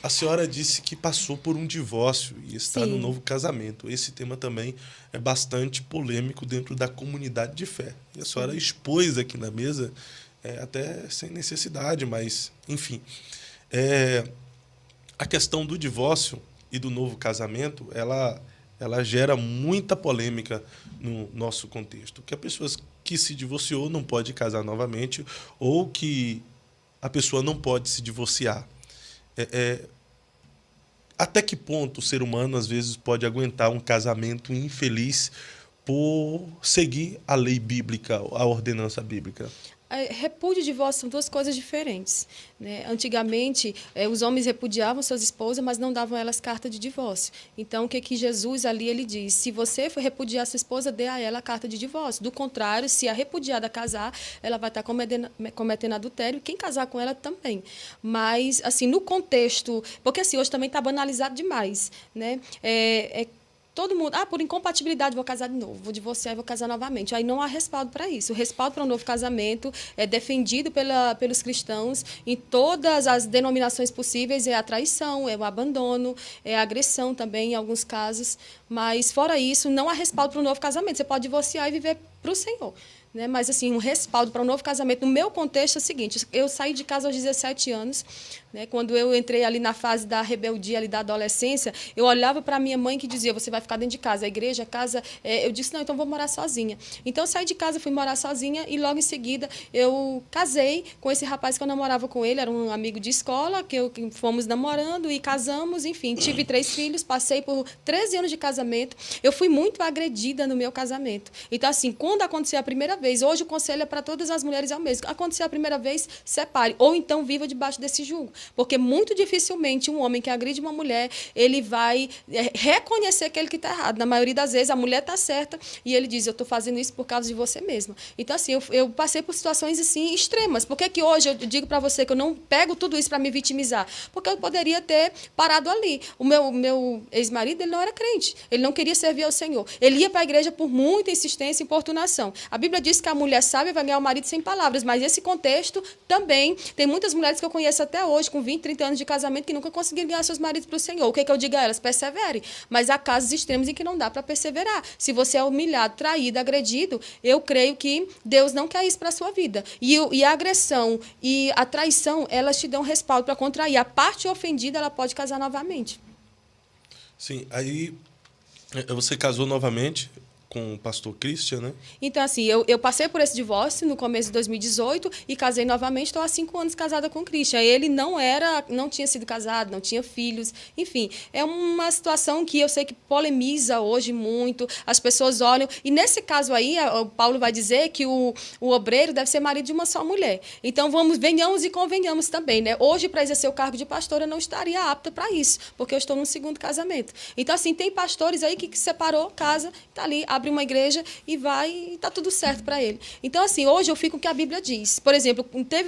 A senhora disse que passou por um divórcio e está no Sim, novo casamento. Esse tema também é bastante polêmico dentro da comunidade de fé. E a senhora sim. expôs aqui na mesa, até sem necessidade, mas, enfim. É, a questão do divórcio e do novo casamento, ela gera muita polêmica no nosso contexto. Que a pessoa que se divorciou não pode casar novamente ou que a pessoa não pode se divorciar. É, é, até que ponto o ser humano, às vezes, pode aguentar um casamento infeliz por seguir a lei bíblica, a ordenança bíblica? Repúdio e divórcio são duas coisas diferentes, né? Antigamente, os homens repudiavam suas esposas, mas não davam a elas carta de divórcio. Então, o que Jesus ali ele diz? Se você for repudiar sua esposa, dê a ela a carta de divórcio. Do contrário, se a repudiada casar, ela vai estar cometendo adultério, e quem casar com ela também. Mas, assim, no contexto... Porque, assim, hoje também está banalizado demais, né? Todo mundo, por incompatibilidade, vou casar de novo, vou divorciar e vou casar novamente. Aí não há respaldo para isso. O respaldo para um novo casamento é defendido pelos cristãos em todas as denominações possíveis, é a traição, é o abandono, é a agressão também, em alguns casos. Mas, fora isso, não há respaldo para um novo casamento. Você pode divorciar e viver para o Senhor. Né? Mas, assim, um respaldo para um novo casamento, no meu contexto, é o seguinte: eu saí de casa aos 17 anos, né? Quando eu entrei ali na fase da rebeldia, ali da adolescência, eu olhava para minha mãe que dizia, você vai ficar dentro de casa, a igreja, a casa... eu disse, não, então vou morar sozinha. Então, eu saí de casa, fui morar sozinha e, logo em seguida, eu casei com esse rapaz que eu namorava com ele, era um amigo de escola, que fomos namorando e casamos, enfim, tive 3 filhos, passei por 13 anos de casamento. Eu fui muito agredida no meu casamento. Então, assim, quando acontecer a primeira vez, hoje o conselho é para todas as mulheres é o mesmo. Acontecer a primeira vez, separe. Ou então viva debaixo desse jugo. Porque muito dificilmente um homem que agride uma mulher, ele vai reconhecer aquele que está errado. Na maioria das vezes, a mulher está certa e ele diz, eu estou fazendo isso por causa de você mesma. Então, assim, eu passei por situações, assim, extremas. Por que que hoje eu digo para você que eu não pego tudo isso para me vitimizar? Porque eu poderia ter parado ali. O meu ex-marido, ele não era crente. Ele não queria servir ao Senhor. Ele ia para a igreja por muita insistência e importunação. A Bíblia diz que a mulher sábia vai ganhar o marido sem palavras, mas nesse contexto também tem muitas mulheres que eu conheço até hoje, com 20, 30 anos de casamento, que nunca conseguiram ganhar seus maridos para o Senhor. O que é que eu digo a elas? Persevere. Mas há casos extremos em que não dá para perseverar. Se você é humilhado, traído, agredido, eu creio que Deus não quer isso para a sua vida. E a agressão e a traição, elas te dão respaldo para contrair. A parte ofendida, ela pode casar novamente. Sim, aí você casou novamente com o pastor Christian, né? Então, assim, eu passei por esse divórcio no começo de 2018 e casei novamente. Estou há 5 anos casada com o Christian. Ele não tinha sido casado, não tinha filhos. Enfim, é uma situação que eu sei que polemiza hoje muito. As pessoas olham. E nesse caso aí, o Paulo vai dizer que o obreiro deve ser marido de uma só mulher. Então, venhamos e convenhamos também, né? Hoje, para exercer o cargo de pastora, eu não estaria apta para isso, porque eu estou num segundo casamento. Então, assim, tem pastores aí que separou, casa, está ali, abre uma igreja e vai e está tudo certo para ele. Então, assim, hoje eu fico com o que a Bíblia diz. Por exemplo, teve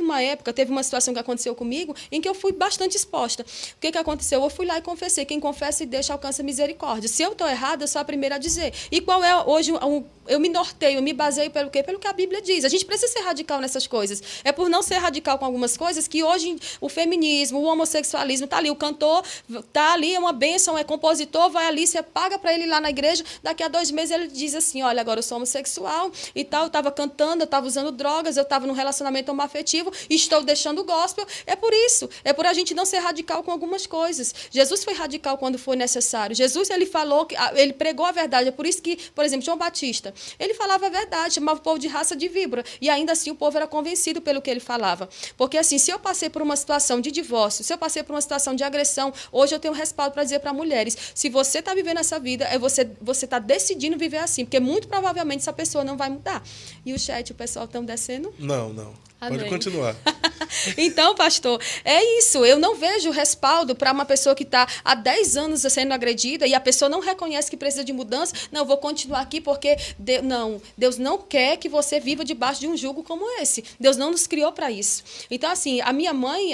uma situação que aconteceu comigo em que eu fui bastante exposta. O que aconteceu? Eu fui lá e confessei. Quem confessa e deixa alcança misericórdia. Se eu estou errada, eu sou a primeira a dizer. E qual é hoje eu me norteio, eu me baseio pelo quê? Pelo que a Bíblia diz. A gente precisa ser radical nessas coisas. É por não ser radical com algumas coisas que hoje o feminismo, o homossexualismo está ali. O cantor está ali, é uma bênção, é compositor, vai ali, você paga para ele ir lá na igreja, daqui a 2 meses ele diz assim, olha, agora eu sou homossexual e tal, eu estava cantando, eu estava usando drogas, eu estava num relacionamento homoafetivo, estou deixando o gospel. É por isso, é por a gente não ser radical com algumas coisas. Jesus foi radical quando foi necessário. Jesus, ele falou, ele pregou a verdade. É por isso que, por exemplo, João Batista, ele falava a verdade, chamava o povo de raça de víbora, e ainda assim o povo era convencido pelo que ele falava. Porque assim, se eu passei por uma situação de divórcio, se eu passei por uma situação de agressão, hoje eu tenho respaldo para dizer para mulheres, se você está vivendo essa vida, você está decidindo viver assim, porque muito provavelmente essa pessoa não vai mudar. E o chat, o pessoal estão descendo? Não. Pode Amém. continuar. Então, pastor, é isso. Eu não vejo respaldo para uma pessoa que está há 10 anos sendo agredida e a pessoa não reconhece que precisa de mudança. Não, eu vou continuar aqui porque Deus não quer que você viva debaixo de um jugo como esse. Deus não nos criou para isso. Então, assim, a minha mãe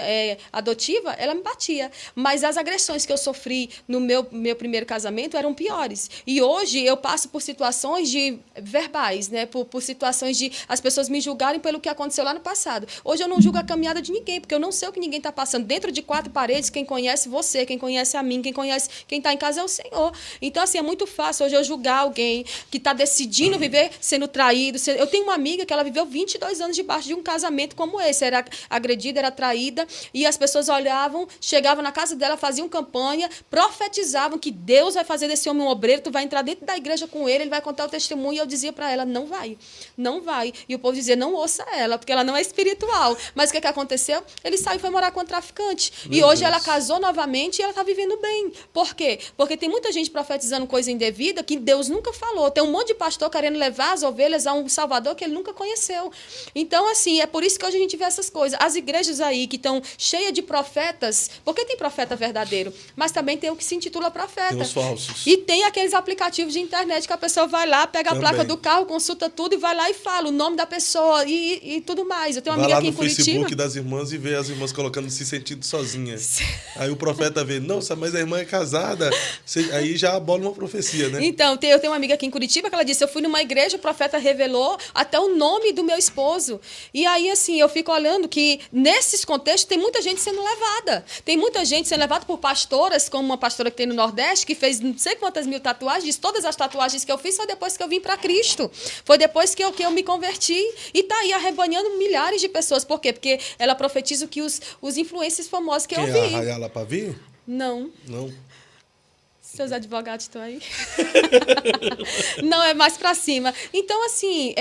adotiva, ela me batia. Mas as agressões que eu sofri no meu primeiro casamento eram piores. E hoje eu passo por situações de verbais, né? Por situações de as pessoas me julgarem pelo que aconteceu lá no passado. passado. Hoje eu não julgo a caminhada de ninguém, porque eu não sei o que ninguém está passando. Dentro de 4 paredes, quem conhece você, quem conhece a mim, quem conhece quem está em casa é o Senhor. Então, assim, é muito fácil hoje eu julgar alguém que está decidindo viver sendo traído. Eu tenho uma amiga que ela viveu 22 anos debaixo de um casamento como esse. Era agredida, era traída, e as pessoas olhavam, chegavam na casa dela, faziam campanha, profetizavam que Deus vai fazer desse homem um obreiro, tu vai entrar dentro da igreja com ele, ele vai contar o testemunho, e eu dizia para ela, não vai, não vai. E o povo dizia, não ouça ela, porque ela não é espiritual. Mas o que aconteceu? Ele saiu e foi morar com um traficante. E hoje ela casou novamente e ela está vivendo bem. Por quê? Porque tem muita gente profetizando coisa indevida que Deus nunca falou. Tem um monte de pastor querendo levar as ovelhas a um Salvador que ele nunca conheceu. Então, assim, é por isso que hoje a gente vê essas coisas. As igrejas aí que estão cheias de profetas, porque tem profeta verdadeiro, mas também tem o que se intitula profeta. Tem os falsos. E tem aqueles aplicativos de internet que a pessoa vai lá, pega a placa do carro, consulta tudo e vai lá e fala o nome da pessoa e tudo mais. Eu tenho uma amiga aqui em Curitiba. Vai lá no Facebook das irmãs e vê as irmãs colocando se sentindo sozinhas. Aí o profeta vê, não, mas a irmã é casada. Aí já abola uma profecia, né? Então, eu tenho uma amiga aqui em Curitiba que ela disse, eu fui numa igreja, o profeta revelou até o nome do meu esposo. E aí, assim, eu fico olhando que nesses contextos tem muita gente sendo levada. Tem muita gente sendo levada por pastoras, como uma pastora que tem no Nordeste, que fez não sei quantas mil tatuagens. Todas as tatuagens que eu fiz foi depois que eu vim para Cristo. Foi depois que eu me converti. E tá aí arrebanhando milhares de pessoas. Por quê? Porque ela profetiza o que os influencers famosos que eu vi. Quem é a Rayala Pavio? Não. Não. Seus advogados estão aí? Não, é mais para cima. Então, assim,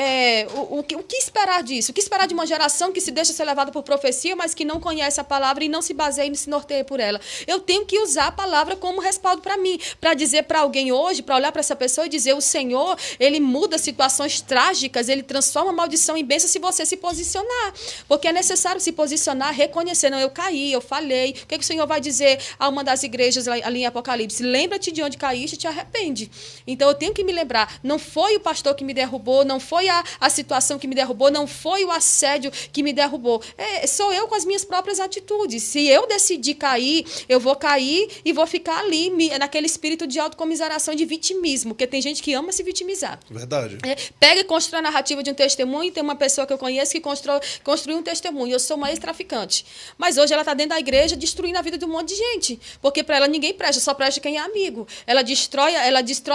o que esperar disso? O que esperar de uma geração que se deixa ser levada por profecia, mas que não conhece a palavra e não se baseia e se norteia por ela? Eu tenho que usar a palavra como respaldo para mim, para dizer para alguém hoje, para olhar para essa pessoa e dizer, o Senhor, ele muda situações trágicas, ele transforma a maldição em bênção se você se posicionar. Porque é necessário se posicionar, reconhecer, não, eu caí, eu falhei. O que o Senhor vai dizer a uma das igrejas ali em Apocalipse? Lembra-te de onde caíste, te arrepende. Então eu tenho que me lembrar, não foi o pastor que me derrubou, não foi a situação que me derrubou, não foi o assédio que me derrubou. Sou eu com as minhas próprias atitudes. Se eu decidir cair, eu vou cair e vou ficar ali naquele espírito de autocomiseração, de vitimismo, porque tem gente que ama se vitimizar. Verdade. Pega e constrói a narrativa de um testemunho, tem uma pessoa que eu conheço que construiu um testemunho. Eu sou uma ex-traficante. Mas hoje ela está dentro da igreja destruindo a vida de um monte de gente. Porque para ela ninguém presta, só presta quem é amigo. Ela destrói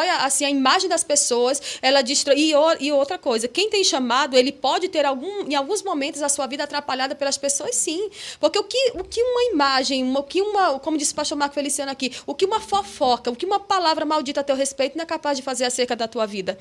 assim, a imagem das pessoas, ela destrói. E outra coisa, quem tem chamado, ele pode ter em alguns momentos a sua vida atrapalhada pelas pessoas, sim. Porque o que uma imagem, como disse o pastor Marco Feliciano aqui, o que uma fofoca, o que uma palavra maldita a teu respeito não é capaz de fazer acerca da tua vida.